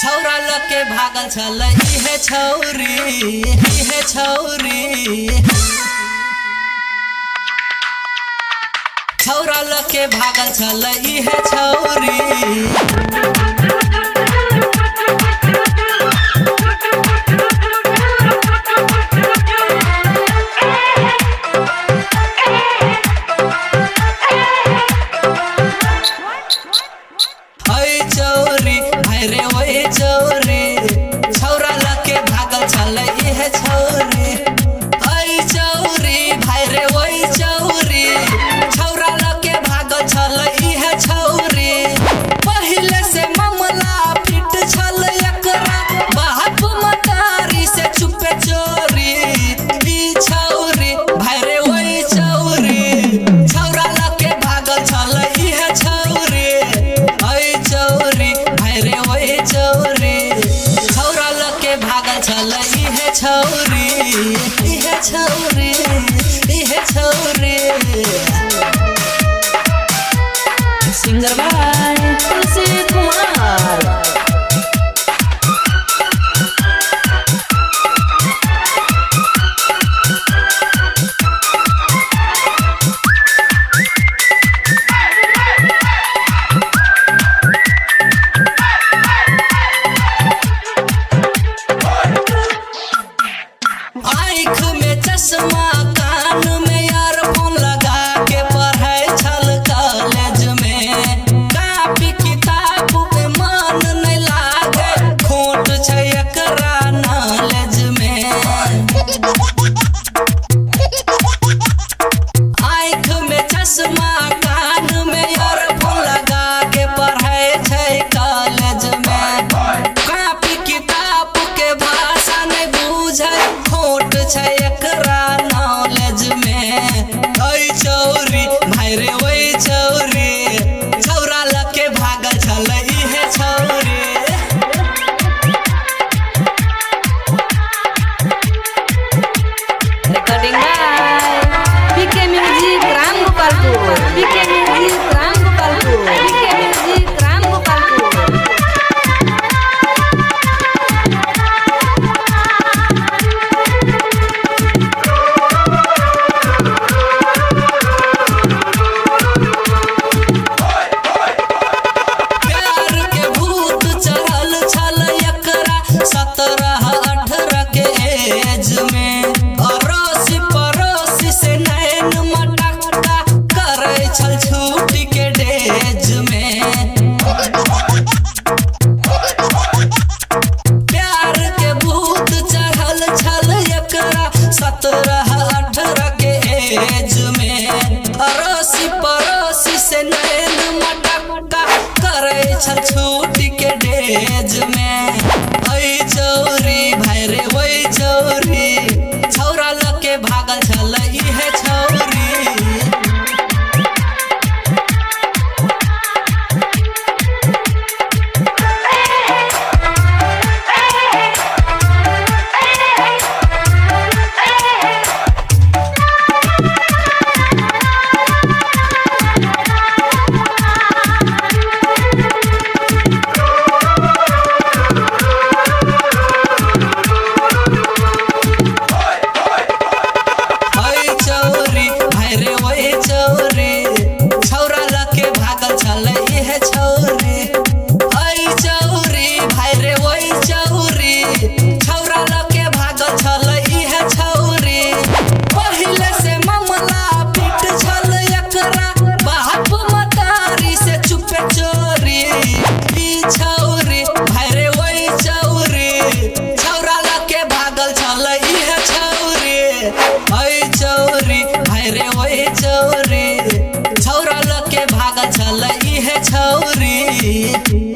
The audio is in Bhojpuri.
छौरा लके भागल छल इहे छौरी छौरा लके भागल छल इहे छौरी सिंगर भाई तुलसी कुमार आँख में चश्मा कान में ईयरफोन लगा के पढ़े छल कॉलेज में कॉपी किताब पे मन नहीं लागे खोट छै एकरा नॉलेज में आँख में चश्मा कान में ईयरफोन लगा के पढ़े छै कॉलेज में कॉपी किताब के भाषा नहीं बुझे खोट छै एकरा नॉलेज में ओइ चौरी भाई रे ओइ चौरी छौरा लके भागल छल इहे छौरी recording by PK music Ram Gopalpur PK music Ram Gopalpur PK music Ram Gopalpur प्यार के भूत चढ़ल छल एकरा 17-18 के एज में अड़ोसी पड़ोसी से नैन मटक्का करे छल छुट्टी के डेज में प्यार के भूत चढ़ल छल एकरा 17-18 के एज में अड़ोसी पड़ोसी से नैन मटक्का करे छल छुट्टी के डेज में ओइ चौरी भाई रे ओइ चौरी छौरा लके भागल छल इहे छौरी ओइ चौरी भाई रे ओइ चौरी छौरा लके भागल छल इहे छौरी ओइ चौरी भाई रे ओइ चौरी छौरा लके भागल छल इहे छौरी पहिले से मामला पिट छल एकरा बाप मतारी से चुपे चोरी ई छौरी भाई रे ओइ चौरी छौरा लके भागल छल इहे छौरी ओइ चौरी भाई रे ओइ चौरी छौरा लके भागल छल इहे छौरी।